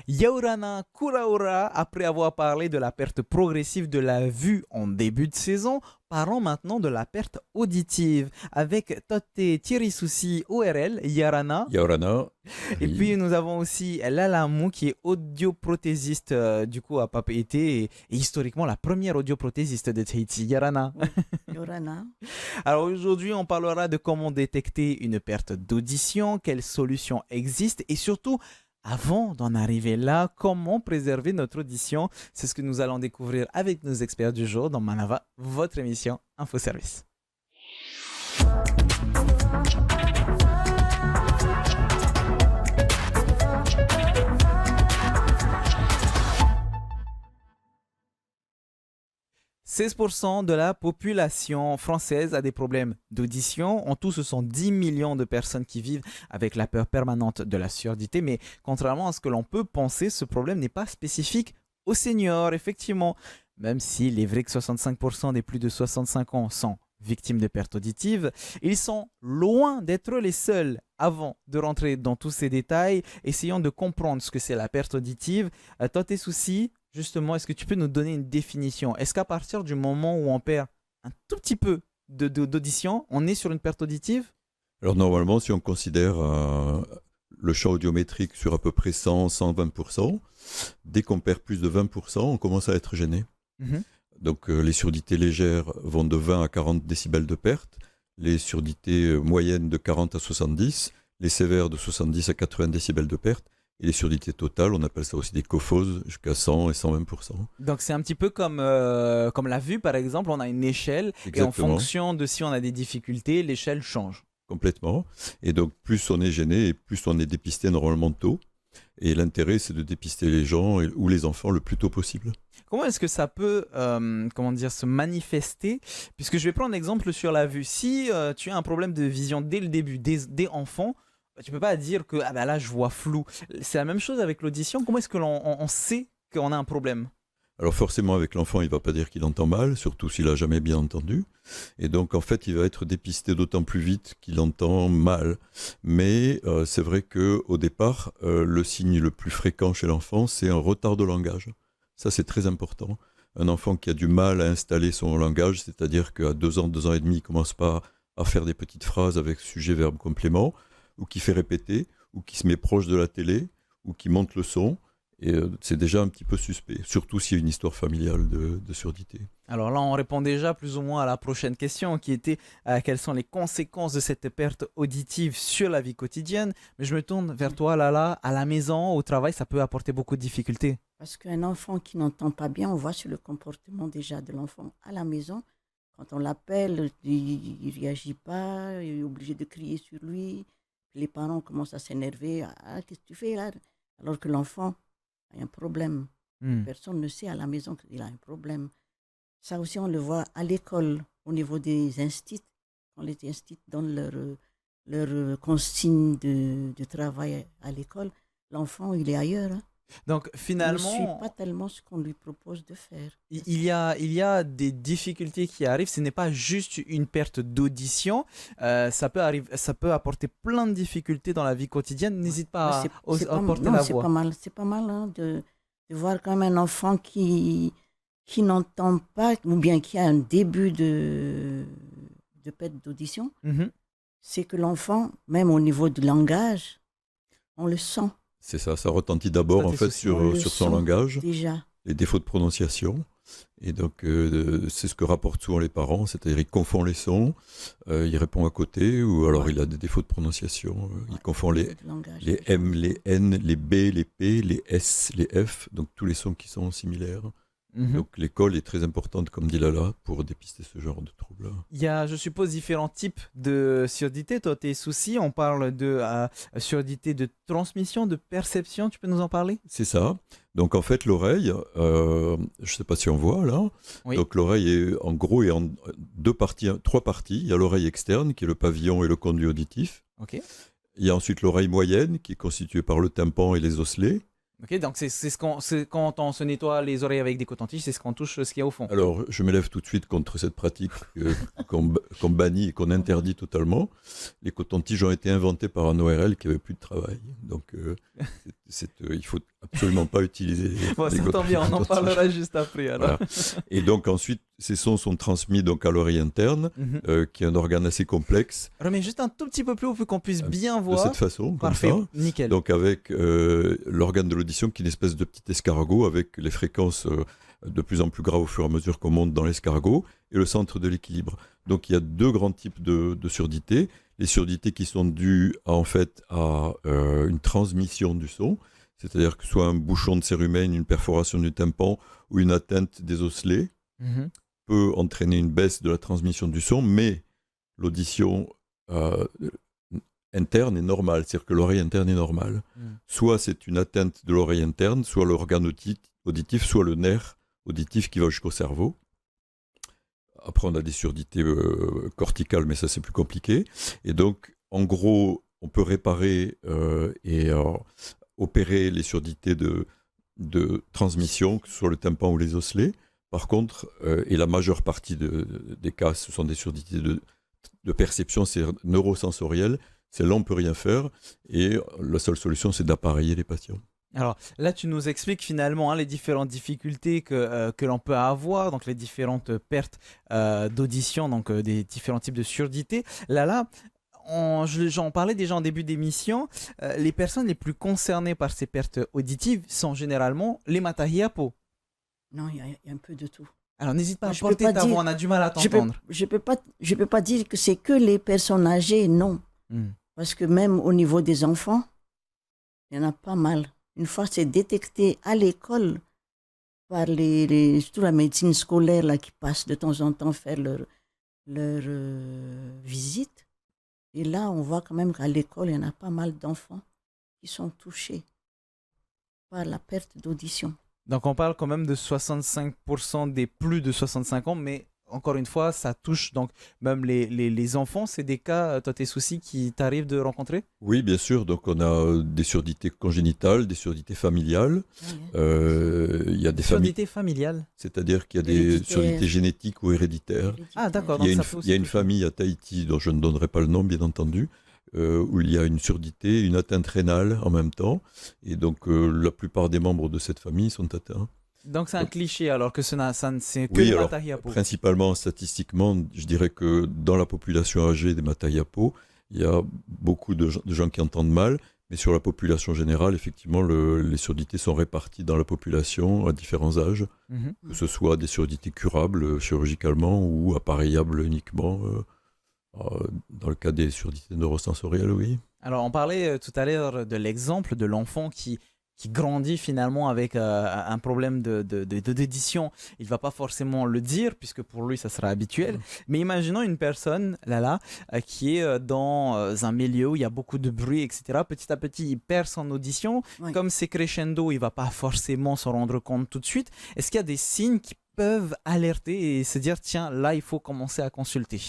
Yaurana Kuraura, après avoir parlé de la perte progressive de la vue en début de saison, parlons maintenant de la perte auditive avec Totte Tirisusi ORL, Yarana. Yorana, Et oui. puis nous avons aussi Lalamou qui est audioprothésiste du coup à Papeete et historiquement la première audioprothésiste de Tahiti, Yarana. Oui, Yorana. Alors aujourd'hui on parlera de comment détecter une perte d'audition, quelles solutions existent et surtout avant d'en arriver là, comment préserver notre audition. C'est ce que nous allons découvrir avec nos experts du jour dans Manava, votre émission Info Service. 16% de la population française a des problèmes d'audition. En tout, ce sont 10 millions de personnes qui vivent avec la peur permanente de la surdité. Mais contrairement à ce que l'on peut penser, ce problème n'est pas spécifique aux seniors, effectivement. Même s'il est vrai que 65% des plus de 65 ans sont victimes de pertes auditives, ils sont loin d'être les seuls. Avant de rentrer dans tous ces détails, essayons de comprendre ce que c'est la perte auditive. Toi, tes soucis, justement, est-ce que tu peux nous donner une définition? Est-ce qu'à partir du moment où on perd un tout petit peu d'audition, on est sur une perte auditive? Alors normalement, si on considère le champ audiométrique sur à peu près 100-120%, dès qu'on perd plus de 20%, on commence à être gêné. Donc les surdités légères vont de 20 à 40 décibels de perte, les surdités moyennes de 40 à 70, les sévères de 70 à 80 décibels de perte, et les surdités totales, on appelle ça aussi des cophoses, jusqu'à 100 et 120%. Donc c'est un petit peu comme la vue par exemple, on a une échelle Exactement. et en fonction de si on a des difficultés, l'échelle change. Complètement. Et donc plus on est gêné et plus on est dépisté normalement tôt. Et l'intérêt, c'est de dépister les gens ou les enfants le plus tôt possible. Comment est-ce que ça peut se manifester? Puisque je vais prendre l'exemple sur la vue. Si tu as un problème de vision dès le début, dès enfant, tu peux pas dire que là je vois flou. C'est la même chose avec l'audition. Comment est-ce que l'on sait qu'on a un problème? Alors forcément, avec l'enfant, il ne va pas dire qu'il entend mal, surtout s'il n'a jamais bien entendu. Et donc, en fait, il va être dépisté d'autant plus vite qu'il entend mal. Mais c'est vrai qu'au départ, le signe le plus fréquent chez l'enfant, c'est un retard de langage. Ça, c'est très important. Un enfant qui a du mal à installer son langage, c'est-à-dire qu'à 2 ans, 2 ans et demi, il ne commence pas à faire des petites phrases avec sujet, verbe, complément, ou qui fait répéter, ou qui se met proche de la télé, ou qui monte le son. Et c'est déjà un petit peu suspect, surtout s'il y a une histoire familiale de surdité. Alors là, on répond déjà plus ou moins à la prochaine question qui était quelles sont les conséquences de cette perte auditive sur la vie quotidienne. Mais je me tourne vers toi, Lala, à la maison, au travail, ça peut apporter beaucoup de difficultés. Parce qu'un enfant qui n'entend pas bien, on voit sur le comportement déjà de l'enfant à la maison. Quand on l'appelle, il ne réagit pas, il est obligé de crier sur lui. Les parents commencent à s'énerver. Ah, qu'est-ce que tu fais là? Alors que l'enfant a un problème. Personne ne sait à la maison qu'il a un problème. Ça aussi, on le voit à l'école, au niveau des instituts. Quand les instituts donnent leur consigne de travail à l'école, l'enfant, il est ailleurs. Donc finalement, il ne suit pas tellement ce qu'on lui propose de faire. Il y a des difficultés qui arrivent. Ce n'est pas juste une perte d'audition. Ça peut apporter plein de difficultés dans la vie quotidienne. N'hésite pas à porter la voix. C'est pas mal de voir quand même un enfant qui n'entend pas, ou bien qui a un début de perte d'audition. C'est que l'enfant, même au niveau du langage, on le sent. C'est ça, ça retentit d'abord en fait sur son langage, déjà. Les défauts de prononciation. Et donc c'est ce que rapportent souvent les parents, c'est-à-dire il confond les sons, il répond à côté, ou alors il a des défauts de prononciation, il confond les M, les N, les B, les P, les S, les F, donc tous les sons qui sont similaires. Donc l'école est très importante, comme dit Lala, pour dépister ce genre de troubles. Il y a, je suppose, différents types de surdité. Toi, tes soucis, on parle de surdité de transmission, de perception. Tu peux nous en parler? C'est ça. Donc en fait, l'oreille, je ne sais pas si on voit là. Oui. Donc l'oreille est en gros en 3 parties. Il y a l'oreille externe, qui est le pavillon et le conduit auditif. Okay. Il y a ensuite l'oreille moyenne, qui est constituée par le tympan et les osselets. Ok, donc c'est quand on se nettoie les oreilles avec des cotons-tiges, c'est ce qu'on touche, ce qu'il y a au fond. Alors, je m'élève tout de suite contre cette pratique qu'on bannit et qu'on interdit totalement. Les cotons-tiges ont été inventés par un ORL qui n'avait plus de travail. Donc, il faut absolument pas utiliser Bon, les ça tombe bien, on en parlera juste après. Alors. Voilà. Et donc ensuite, ces sons sont transmis donc à l'oreille interne, qui est un organe assez complexe. Remets juste un tout petit peu plus haut pour qu'on puisse bien De voir. cette façon, comme Parfait, ça. nickel. Donc avec l'organe de l'audition qui est une espèce de petit escargot avec les fréquences de plus en plus graves au fur et à mesure qu'on monte dans l'escargot et le centre de l'équilibre. Donc il y a deux grands types de surdités. Les surdités qui sont dues en fait à une transmission du son, c'est-à-dire que soit un bouchon de cérumen, une perforation du tympan ou une atteinte des osselets peut entraîner une baisse de la transmission du son, mais l'audition interne est normale, c'est-à-dire que l'oreille interne est normale. Soit c'est une atteinte de l'oreille interne, soit l'organe auditif, soit le nerf auditif qui va jusqu'au cerveau. Après, on a des surdités corticales, mais ça, c'est plus compliqué. Et donc, en gros, on peut réparer et opérer les surdités de transmission, que ce soit le tympan ou les osselets. Par contre, et la majeure partie des cas, ce sont des surdités de perception, c'est neurosensoriel. Celle-là, on ne peut rien faire. Et la seule solution, c'est d'appareiller les patients. Alors là, tu nous expliques finalement les différentes difficultés que l'on peut avoir, donc les différentes pertes d'audition, donc des différents types de surdité. Là, j'en parlais déjà en début d'émission, les personnes les plus concernées par ces pertes auditives sont généralement les matahiapo. Non, il y a un peu de tout. Alors n'hésite pas à Je porter peux pas ta dire- voix, on a du mal à t'entendre. Je peux pas dire que c'est que les personnes âgées, non. Parce que même au niveau des enfants, il y en a pas mal. Une fois c'est détecté à l'école par surtout la médecine scolaire là, qui passe de temps en temps faire leur visite. Et là, on voit quand même qu'à l'école, il y en a pas mal d'enfants qui sont touchés par la perte d'audition. Donc on parle quand même de 65% des plus de 65 ans, mais encore une fois, ça touche donc même les enfants. C'est des cas, toi, tes soucis qui t'arrivent de rencontrer? Oui, bien sûr. Donc, on a des surdités congénitales, des surdités familiales. Il y a des familles, Surdité familiale. c'est-à-dire qu'il y a des Héréditaire. surdités génétiques ou héréditaires. Ah, d'accord. Il y a donc ça peut aussi il y a une toucher. famille à Tahiti, dont je ne donnerai pas le nom, bien entendu, où il y a une surdité, une atteinte rénale en même temps. Et donc, la plupart des membres de cette famille sont atteints. Donc c'est un cliché alors que c'est que Oui, les alors, Matahiapo. principalement, statistiquement, je dirais que dans la population âgée des Matahiapo, il y a beaucoup de gens qui entendent mal, mais sur la population générale, effectivement, les surdités sont réparties dans la population à différents âges, que ce soit des surdités curables chirurgicalement ou appareillables uniquement. Dans le cas des surdités neurosensorielles, oui. Alors on parlait tout à l'heure de l'exemple de l'enfant qui grandit finalement avec un problème d'édition. Il ne va pas forcément le dire puisque pour lui ça sera habituel. Mais imaginons une personne qui est dans un milieu où il y a beaucoup de bruit, etc. Petit à petit, il perd son audition. Oui. Comme c'est crescendo, il ne va pas forcément s'en rendre compte tout de suite. Est-ce qu'il y a des signes qui peuvent alerter et se dire tiens, là, il faut commencer à consulter?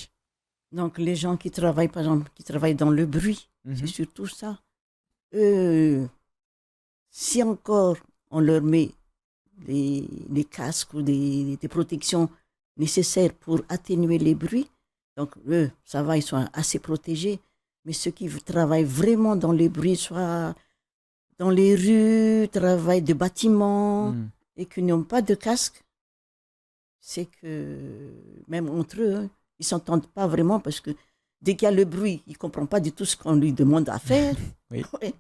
Donc, les gens qui travaillent, par exemple, qui travaillent dans le bruit, c'est surtout ça. Si encore on leur met des casques ou des protections nécessaires pour atténuer les bruits, donc eux, ça va, ils sont assez protégés. Mais ceux qui travaillent vraiment dans les bruits, soit dans les rues, travaillent de bâtiments et qui n'ont pas de casque, c'est que même entre eux, ils ne s'entendent pas vraiment parce que dès qu'il y a le bruit, il ne comprend pas du tout ce qu'on lui demande à faire. Oui. Ouais.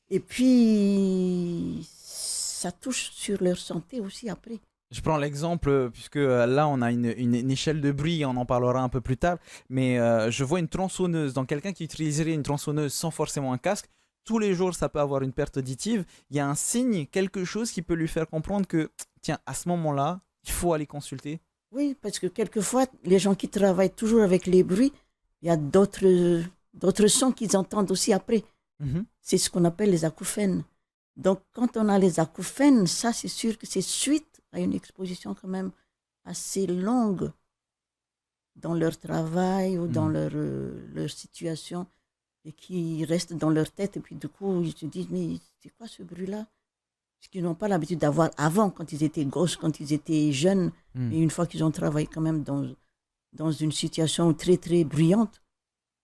Et puis, ça touche sur leur santé aussi après. Je prends l'exemple, puisque là on a une échelle de bruit, on en parlera un peu plus tard, mais je vois une tronçonneuse, donc quelqu'un qui utiliserait une tronçonneuse sans forcément un casque, tous les jours ça peut avoir une perte auditive, il y a un signe, quelque chose qui peut lui faire comprendre que, tiens, à ce moment-là, il faut aller consulter. Oui, parce que quelquefois, les gens qui travaillent toujours avec les bruits, il y a d'autres sons qu'ils entendent aussi après. C'est ce qu'on appelle les acouphènes. Donc, quand on a les acouphènes, ça, c'est sûr que c'est suite à une exposition quand même assez longue dans leur travail ou dans leur situation et qui restent dans leur tête. Et puis, du coup, ils se disent, mais c'est quoi ce bruit-là? Ce qu'ils n'ont pas l'habitude d'avoir avant, quand ils étaient gosses, quand ils étaient jeunes. Et une fois qu'ils ont travaillé quand même dans une situation très, très bruyante,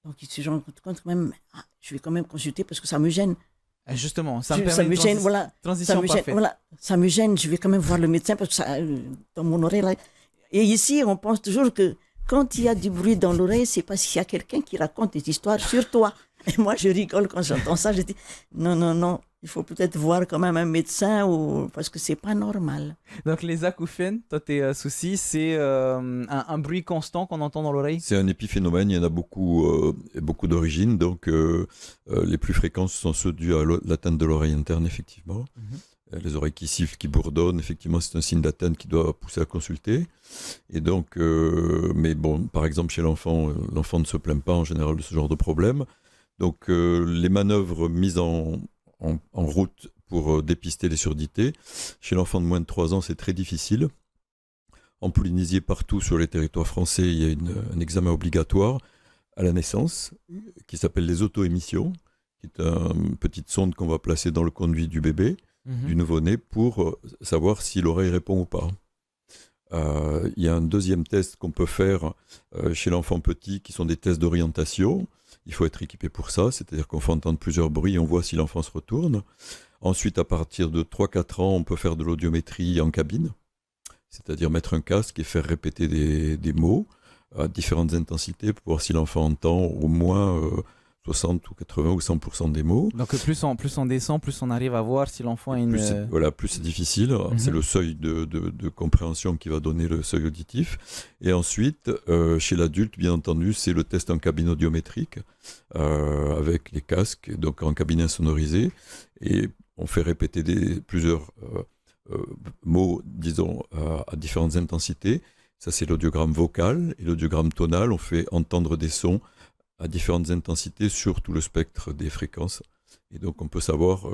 donc ils se rendent compte quand même, je vais quand même consulter parce que ça me gêne. Justement, ça me Ça permet me une gêne, voilà. Ça transition me gêne, parfaite. voilà. Ça me gêne, je vais quand même voir le médecin parce que ça, dans mon oreille là. Et ici, on pense toujours que quand il y a du bruit dans l'oreille, c'est parce qu'il y a quelqu'un qui raconte des histoires sur toi. Et moi, je rigole quand j'entends ça. Je dis non, non, non, il faut peut-être voir quand même un médecin parce que c'est pas normal. Donc les acouphènes, toi tes soucis, c'est un bruit constant qu'on entend dans l'oreille. C'est un épiphénomène, il y en a beaucoup, beaucoup d'origines. Donc, les plus fréquents sont ceux dus à l'atteinte de l'oreille interne, effectivement. Les oreilles qui sifflent, qui bourdonnent, effectivement, c'est un signe d'atteinte qui doit pousser à consulter. Et donc, mais bon, par exemple, chez l'enfant, l'enfant ne se plaint pas en général de ce genre de problème. Donc, les manœuvres mises en route pour dépister les surdités, chez l'enfant de moins de 3 ans, c'est très difficile. En Polynésie et partout sur les territoires français, il y a un examen obligatoire à la naissance qui s'appelle les auto-émissions, qui est une petite sonde qu'on va placer dans le conduit du bébé, du nouveau-né, pour savoir si l'oreille répond ou pas. Il y a un deuxième test qu'on peut faire chez l'enfant petit, qui sont des tests d'orientation. Il faut être équipé pour ça, c'est-à-dire qu'on fait entendre plusieurs bruits et on voit si l'enfant se retourne. Ensuite, à partir de 3-4 ans, on peut faire de l'audiométrie en cabine, c'est-à-dire mettre un casque et faire répéter des mots à différentes intensités pour voir si l'enfant entend au moins 60 ou 80 ou 100% des mots. Donc plus on descend, plus on arrive à voir si l'enfant a une... Plus c'est difficile. C'est le seuil de compréhension qui va donner le seuil auditif. Et ensuite, chez l'adulte, bien entendu, c'est le test en cabine audiométrique avec les casques, donc en cabine insonorisée. Et on fait répéter plusieurs mots, disons, à différentes intensités. Ça, c'est l'audiogramme vocal. Et l'audiogramme tonal, on fait entendre des sons à différentes intensités sur tout le spectre des fréquences. Et donc on peut savoir,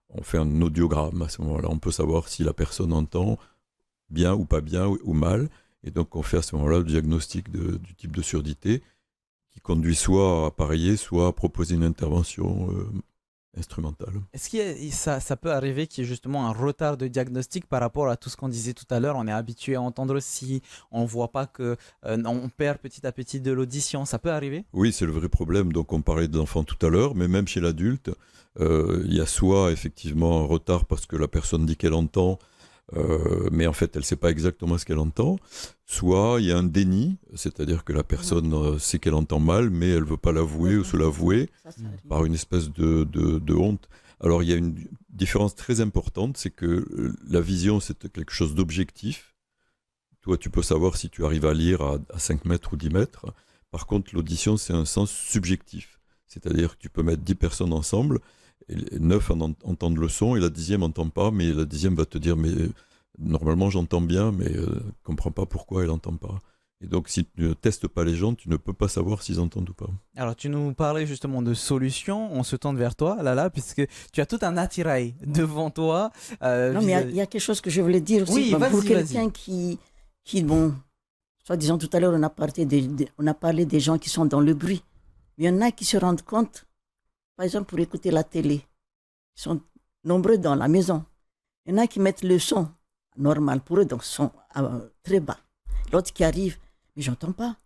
on fait un audiogramme à ce moment-là, on peut savoir si la personne entend bien ou pas bien ou mal. Et donc on fait à ce moment-là le diagnostic du type de surdité qui conduit soit à appareiller, soit à proposer une intervention instrumentale. Est-ce que ça peut arriver qu'il y ait justement un retard de diagnostic par rapport à tout ce qu'on disait tout à l'heure? On est habitué à entendre si on ne voit pas que on perd petit à petit de l'audition. Ça peut arriver? Oui, c'est le vrai problème. Donc on parlait de l'enfant tout à l'heure, mais même chez l'adulte, il y a soit effectivement un retard parce que la personne dit qu'elle entend, mais en fait elle ne sait pas exactement ce qu'elle entend, soit il y a un déni, c'est-à-dire que la personne sait qu'elle entend mal, mais elle ne veut pas l'avouer ou se l'avouer par une espèce de honte. Alors il y a une différence très importante, c'est que la vision c'est quelque chose d'objectif. Toi tu peux savoir si tu arrives à lire à 5 mètres ou 10 mètres. Par contre l'audition c'est un sens subjectif, c'est-à-dire que tu peux mettre 10 personnes ensemble, et 9 entendent le son et la 10e n'entend pas, mais la 10e va te dire mais normalement j'entends bien, mais ne comprends pas pourquoi elle n'entend pas. Et donc si tu ne testes pas les gens, tu ne peux pas savoir s'ils entendent ou pas. Alors tu nous parlais justement de solutions, on se tourne vers toi Lala, puisque tu as tout un attirail devant toi. Non mais il y a quelque chose que je voulais dire aussi, oui, pour quelqu'un qui bon, soit disons tout à l'heure on a parlé des gens qui sont dans le bruit. Il y en a qui se rendent compte, par exemple pour écouter la télé, ils sont nombreux dans la maison. Il y en a qui mettent le son normal pour eux, donc son très bas. L'autre qui arrive, mais j'entends pas.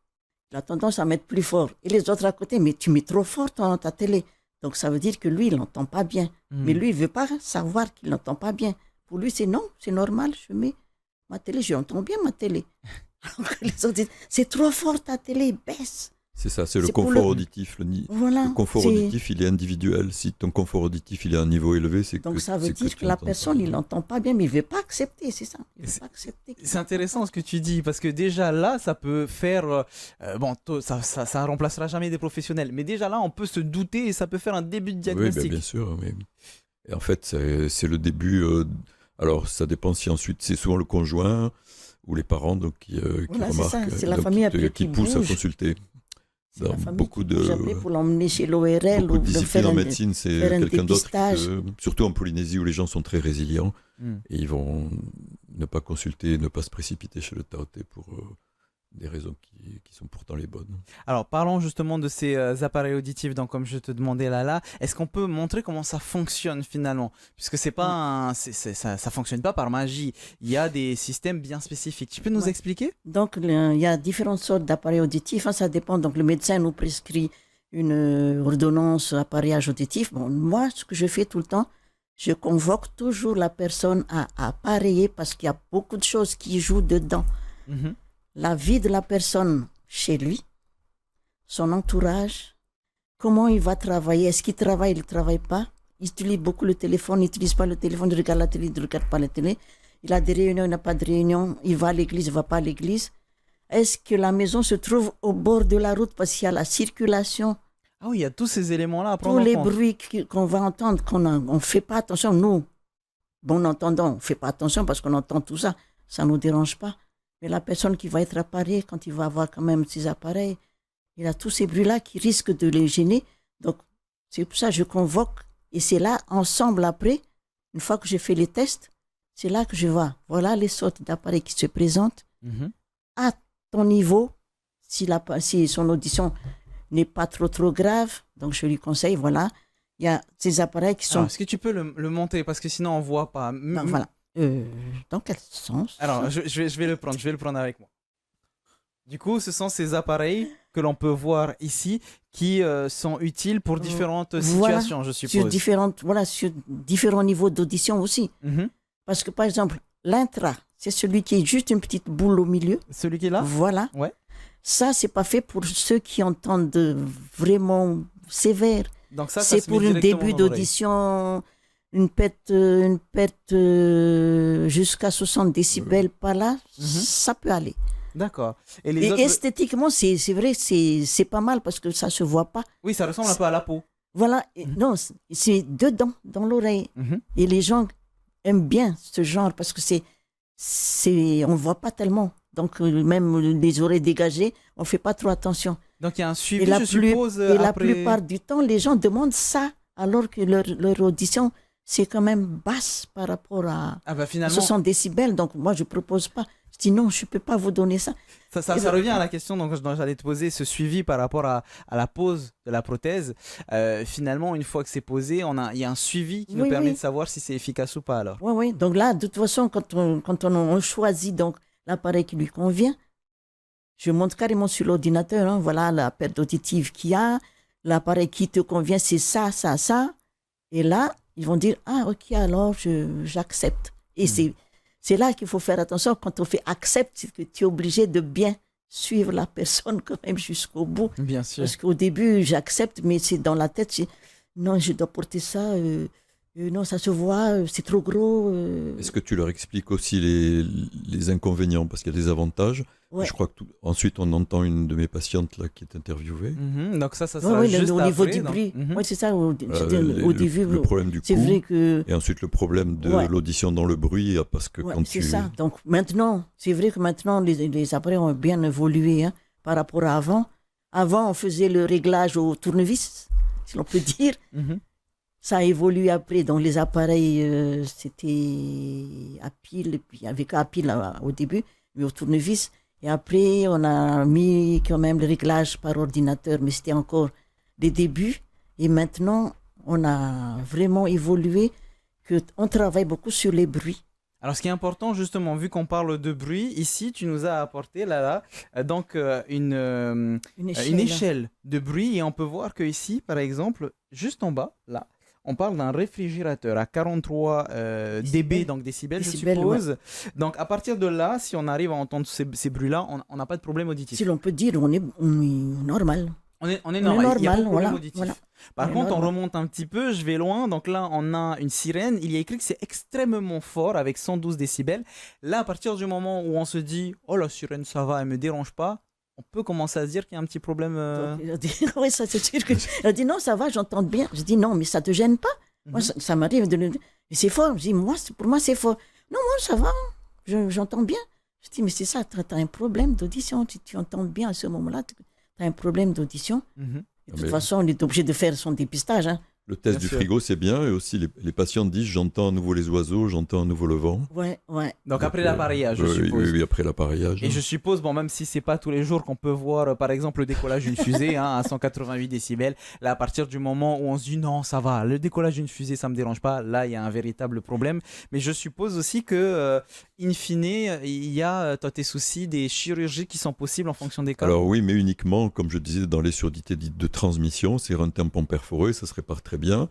Il a tendance à mettre plus fort. Et les autres à côté, mais tu mets trop fort ta télé. Donc ça veut dire que lui, il n'entend pas bien. Mais lui, il ne veut pas savoir qu'il n'entend pas bien. Pour lui, c'est non, c'est normal, je mets ma télé, j'entends bien ma télé. Alors que les autres disent, c'est trop fort ta télé, baisse. C'est ça, c'est le confort auditif. Le confort auditif, il est individuel. Si ton confort auditif, il est à un niveau élevé, c'est donc ça veut dire que la personne, il n'entend pas bien, mais il ne veut pas accepter, c'est ça. C'est intéressant ce que tu dis, parce que déjà là, ça peut faire... ça remplacera jamais des professionnels, mais déjà là, on peut se douter et ça peut faire un début de diagnostic. Oui, bien sûr. Mais... Et en fait, c'est le début... Alors, ça dépend si ensuite, c'est souvent le conjoint ou les parents donc, qui remarquent, c'est la famille qui poussent à consulter. Dans beaucoup de pour l'emmener chez l'ORL beaucoup de disciplines en médecine, c'est quelqu'un d'autre, surtout en Polynésie où les gens sont très résilients et ils vont ne pas consulter, ne pas se précipiter chez le taoté pour des raisons qui sont pourtant les bonnes. Alors parlons justement de ces appareils auditifs, donc comme je te demandais là, est-ce qu'on peut montrer comment ça fonctionne finalement? Puisque c'est pas ça fonctionne pas par magie, il y a des systèmes bien spécifiques. Tu peux nous expliquer? Donc il y a différentes sortes d'appareils auditifs, ça dépend, donc le médecin nous prescrit une ordonnance appareillage auditif. Bon, moi, ce que je fais tout le temps, je convoque toujours la personne à appareiller parce qu'il y a beaucoup de choses qui jouent dedans. Mhm. La vie de la personne chez lui, son entourage, comment il va travailler, est-ce qu'il travaille, il ne travaille pas, il utilise beaucoup le téléphone, il n'utilise pas le téléphone, il regarde la télé, il ne regarde pas la télé, il a des réunions, il n'a pas de réunions, il va à l'église, il ne va pas à l'église. Est-ce que la maison se trouve au bord de la route parce qu'il y a la circulation, Ah oui, il y a tous ces éléments-là à prendre tous en les compte. bruits qu'on va entendre, qu'on ne fait pas attention, nous, bon entendant, on ne fait pas attention parce qu'on entend tout ça, ça ne nous dérange pas. Mais la personne qui va être appareillée, quand il va avoir quand même ses appareils, il a tous ces bruits-là qui risquent de les gêner. Donc, c'est pour ça que je convoque. Et c'est là, ensemble, après, une fois que j'ai fait les tests, c'est là que je vois, voilà les sortes d'appareils qui se présentent Mhm. à ton niveau, si son audition n'est pas trop grave. Donc, je lui conseille, voilà, il y a ces appareils qui sont... Alors, est-ce que tu peux le monter parce que sinon on voit pas. Donc, voilà. Dans quel sens? Alors, je vais le prendre. Je vais le prendre avec moi. Du coup, ce sont ces appareils que l'on peut voir ici qui sont utiles pour différentes Voilà. situations, je sur suppose. sur différents niveaux d'audition aussi. Mhm. Parce que, par exemple, l'intra, c'est celui qui est juste une petite boule au milieu. Celui qui est là. Voilà. Ouais. Ça, c'est pas fait pour ceux qui entendent vraiment sévère. Donc ça C'est se pour met un directement début dans l'oreille. d'audition, une perte jusqu'à 60 décibels par là, ça peut aller. D'accord. Et les Et autres. esthétiquement, c'est vrai, c'est pas mal parce que ça se voit pas. Oui, ça ressemble un peu à la peau. Voilà. Non, c'est dedans, dans l'oreille. Mhm. Et les gens aiment bien ce genre parce que on ne voit pas tellement. Donc, même les oreilles dégagées, on ne fait pas trop attention. Donc il y a un suivi, Et la, je suppose, et la après. plupart du temps, les gens demandent ça, alors que leur audition, c'est quand même basse par rapport à Ah bah finalement, 60 décibels. Donc, moi, je ne propose pas. Je dis non, je ne peux pas vous donner ça. ça revient à la question dont j'allais te poser, ce suivi par rapport à la pose de la prothèse. Finalement, une fois que c'est posé, il y a un suivi qui nous Oui, permet oui. de savoir si c'est efficace ou pas alors. Oui, oui. Donc là, de toute façon, quand on choisit donc l'appareil qui lui convient, je montre carrément sur l'ordinateur, hein, voilà la perte auditive qu'il y a, l'appareil qui te convient, c'est ça, ça, ça. Et là, ils vont dire, ah ok, alors j'accepte. Et c'est là qu'il faut faire attention. Quand on fait accepte, c'est que tu es obligé de bien suivre la personne quand même jusqu'au bout. Bien sûr. Parce qu'au début, j'accepte, mais c'est dans la tête, non, je dois porter ça, non, ça se voit, c'est trop gros. Est-ce que tu leur expliques aussi les inconvénients? Parce qu'il y a des avantages. Ouais. Je crois que ensuite, on entend une de mes patientes là, qui est interviewée. Mhm. Donc ça Ouais, sera ouais, juste au niveau après, du donc. bruit. Mhm. Oui, c'est ça. Au Le début, problème du c'est coup. vrai que. Et ensuite, le problème de Ouais. l'audition dans le bruit, parce que Ouais, quand c'est tu... ça. Donc maintenant, c'est vrai que maintenant, les appareils ont bien évolué hein, par rapport à avant. Avant, on faisait le réglage au tournevis, si l'on peut dire. Mhm. Ça a évolué après. Donc les appareils, c'était à pile, et puis avec à pile au début, mais au tournevis. Et après, on a mis quand même le réglage par ordinateur, mais c'était encore des débuts. Et maintenant, on a vraiment évolué, on travaille beaucoup sur les bruits. Alors, ce qui est important, justement, vu qu'on parle de bruit, ici, tu nous as apporté, donc une échelle de bruit. Et on peut voir que ici, par exemple, juste en bas, là, on parle d'un réfrigérateur à 43 dB, donc décibels, je suppose. Ouais. Donc, à partir de là, si on arrive à entendre ces bruits-là, on n'a pas de problème auditif. Si l'on peut dire, on est normal. On est normal, il n'y a pas de problème voilà, auditif. Voilà. Par contre, on remonte un petit peu, je vais loin. Donc là, on a une sirène. Il y a écrit que c'est extrêmement fort avec 112 décibels. Là, à partir du moment où on se dit « Oh, la sirène, ça va, elle ne me dérange pas », on peut commencer à se dire qu'il y a un petit problème. Oui, ça c'est sûr. Elle dit « Non, ça va, j'entends bien ». Je dis « Non, mais ça ne te gêne pas ?» Moi, ça m'arrive de le dire. « C'est fort ». Je dis « Pour moi, c'est fort ». « Non, moi, ça va, j'entends bien ». Je dis « Mais c'est ça, tu as un problème d'audition. Tu entends bien à ce moment-là, tu as un problème d'audition. De toute façon, on est obligé de faire son dépistage. Hein. Le test Bien du sûr. frigo, c'est bien. Et aussi, les patients disent j'entends à nouveau les oiseaux, j'entends à nouveau le vent. Ouais. Donc après Donc, l'appareillage, je oui, suppose. oui, après l'appareillage. Et je suppose, bon, même si c'est pas tous les jours qu'on peut voir, par exemple, le décollage d'une fusée à 188 décibels, là, à partir du moment où on se dit non, ça va, le décollage d'une fusée, ça me dérange pas, là, il y a un véritable problème. Mais je suppose aussi que, in fine, il y a, toi, tes soucis, des chirurgies qui sont possibles en fonction des cas. Alors oui, mais uniquement, comme je disais, dans les surdités dites de transmission, c'est un tympan perforé, ça se répare très bien.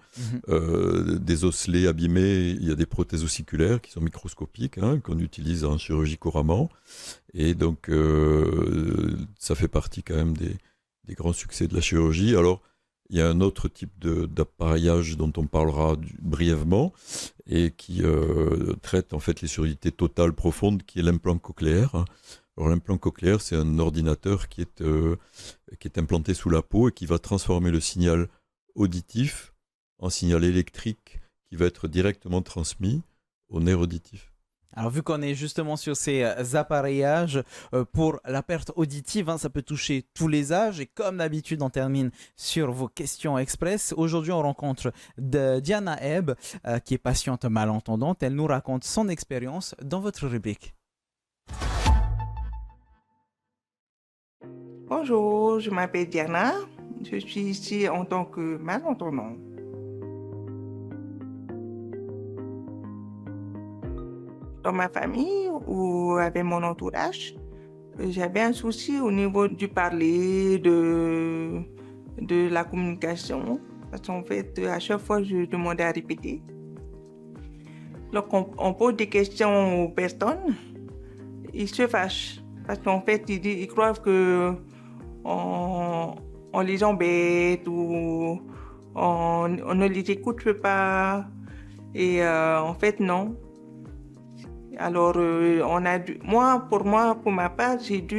Des osselets abîmés, il y a des prothèses ossiculaires qui sont microscopiques, qu'on utilise en chirurgie couramment. Et donc, ça fait partie quand même des grands succès de la chirurgie. Alors, il y a un autre type d'appareillage dont on parlera brièvement et qui traite en fait les surdités totales profondes, qui est l'implant cochléaire. Alors, l'implant cochléaire, c'est un ordinateur qui est implanté sous la peau et qui va transformer le signal auditif en signal électrique qui va être directement transmis au nerf auditif. Alors vu qu'on est justement sur ces appareillages, pour la perte auditive, ça peut toucher tous les âges. Et comme d'habitude, on termine sur vos questions express. Aujourd'hui, on rencontre Diana Ebb, qui est patiente malentendante. Elle nous raconte son expérience dans votre rubrique. Bonjour, je m'appelle Diana. Je suis ici en tant que malentendant. Dans ma famille ou avec mon entourage, j'avais un souci au niveau du parler, de la communication. Parce qu'en fait, à chaque fois, je demandais à répéter. Donc, on pose des questions aux personnes, ils se fâchent. Parce qu'en fait, ils croient que on les embête ou on ne les écoute pas. Et en fait, non. Alors, pour ma part, j'ai dû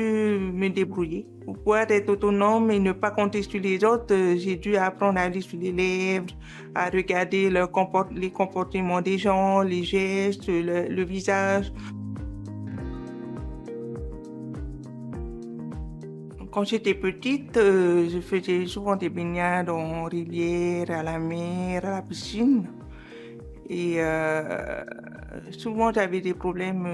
me débrouiller. Pour pouvoir être autonome et ne pas compter sur les autres, j'ai dû apprendre à lire sur les lèvres, à regarder les comportements des gens, les gestes, le visage. Quand j'étais petite, je faisais souvent des baignades en rivière, à la mer, à la piscine. Et souvent, j'avais des problèmes,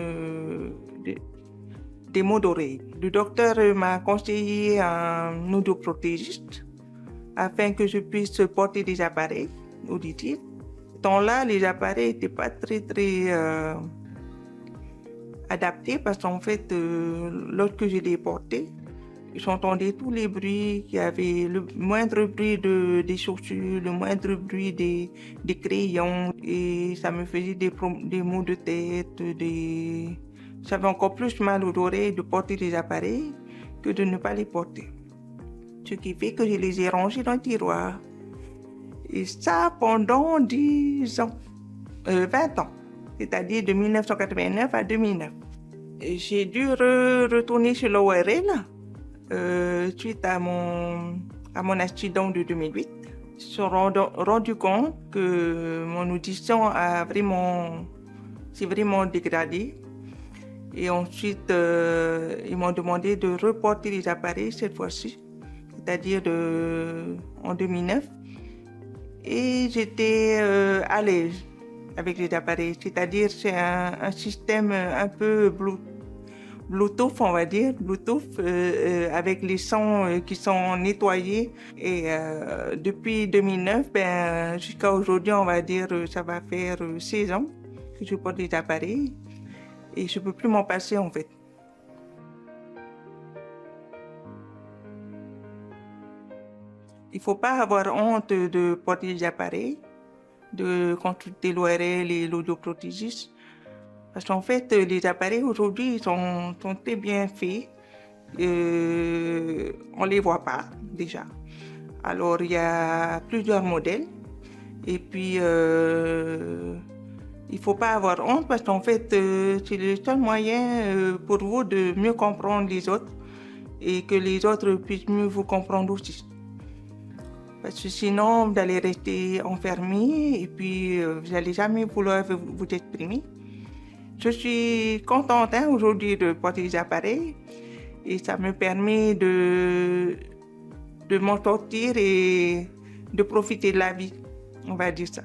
des maux d'oreille. Le docteur m'a conseillé un audioprothésiste afin que je puisse porter des appareils auditifs. Dans là, les appareils n'étaient pas très adaptés parce qu'en fait, lorsque je les portais, j'entendais tous les bruits, qu'il y avait le moindre bruit des chaussures, le moindre bruit des crayons. Et ça me faisait des maux de tête. J'avais encore plus mal aux oreilles de porter des appareils que de ne pas les porter. Ce qui fait que je les ai rangés dans le tiroir. Et ça pendant 10 ans, 20 ans, c'est-à-dire de 1989 à 2009. Et j'ai dû retourner sur l'ORL. Suite à mon accident de 2008, je me suis rendu compte que mon audition s'est vraiment dégradée. Et ensuite, ils m'ont demandé de reporter les appareils cette fois-ci, c'est-à-dire en 2009. Et j'étais à l'aise avec les appareils, c'est-à-dire c'est un système un peu Bluetooth, on va dire, avec les sons qui sont nettoyés. Et depuis 2009, jusqu'à aujourd'hui, on va dire, ça va faire 16 ans que je porte des appareils et je ne peux plus m'en passer en fait. Il ne faut pas avoir honte de porter des appareils, de consulter l'ORL et l'audioprothésiste. Parce qu'en fait, les appareils aujourd'hui sont très bien faits. On ne les voit pas déjà. Alors, il y a plusieurs modèles. Et puis, il ne faut pas avoir honte parce qu'en fait, c'est le seul moyen pour vous de mieux comprendre les autres et que les autres puissent mieux vous comprendre aussi. Parce que sinon, vous allez rester enfermé et puis vous n'allez jamais vouloir vous exprimer. Je suis contente aujourd'hui de porter des appareils et ça me permet de m'en sortir et de profiter de la vie On va dire ça.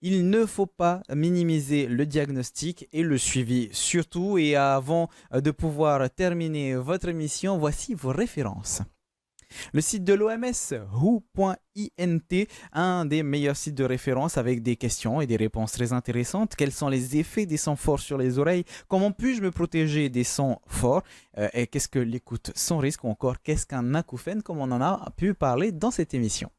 Il ne faut pas minimiser le diagnostic et le suivi, surtout. Et avant de pouvoir terminer votre émission, voici vos références. Le site de l'OMS, who.int, un des meilleurs sites de référence avec des questions et des réponses très intéressantes. Quels sont les effets des sons forts sur les oreilles? Comment puis-je me protéger des sons forts? Et qu'est-ce que l'écoute sans risque? Ou encore, qu'est-ce qu'un acouphène, comme on en a pu parler dans cette émission?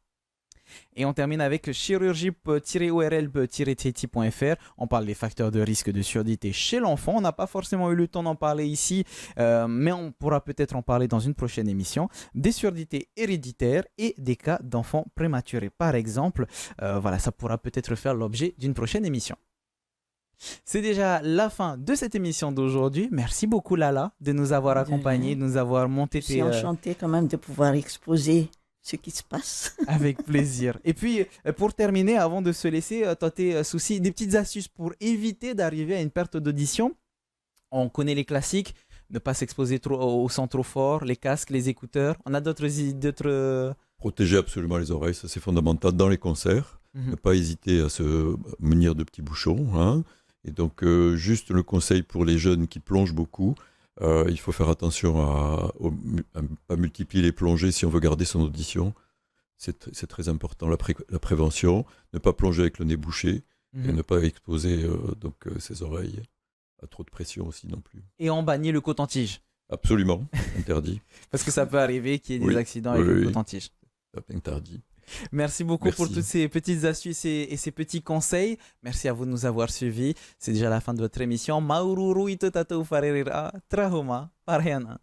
Et on termine avec chirurgie-orl-tt.fr. On parle des facteurs de risque de surdité chez l'enfant. On n'a pas forcément eu le temps d'en parler ici, mais on pourra peut-être en parler dans une prochaine émission. Des surdités héréditaires et des cas d'enfants prématurés, par exemple. Voilà, ça pourra peut-être faire l'objet d'une prochaine émission. C'est déjà la fin de cette émission d'aujourd'hui. Merci beaucoup Lala de nous avoir accompagnés, de nous avoir monté. Je suis enchantée quand même de pouvoir exposer ce qui se passe. Avec plaisir. Et puis, pour terminer, avant de se laisser, toi, tes soucis, des petites astuces pour éviter d'arriver à une perte d'audition. On connaît les classiques, ne pas s'exposer trop au son trop fort, les casques, les écouteurs. On a d'autres... Protéger absolument les oreilles, ça c'est fondamental dans les concerts. Ne pas hésiter à se munir de petits bouchons. Hein. Et donc, juste le conseil pour les jeunes qui plongent beaucoup, il faut faire attention à multiplier les plongées si on veut garder son audition. C'est très important, la prévention. Ne pas plonger avec le nez bouché et ne pas exposer ses oreilles à trop de pression aussi non plus. Et en banni le coton-tige. Absolument, interdit. Parce que ça peut arriver qu'il y ait des accidents avec le coton-tige. Interdit. Merci beaucoup pour toutes ces petites astuces et ces petits conseils. Merci à vous de nous avoir suivis. C'est déjà la fin de votre émission. Maururu ito tatou farerira trahoma parhena.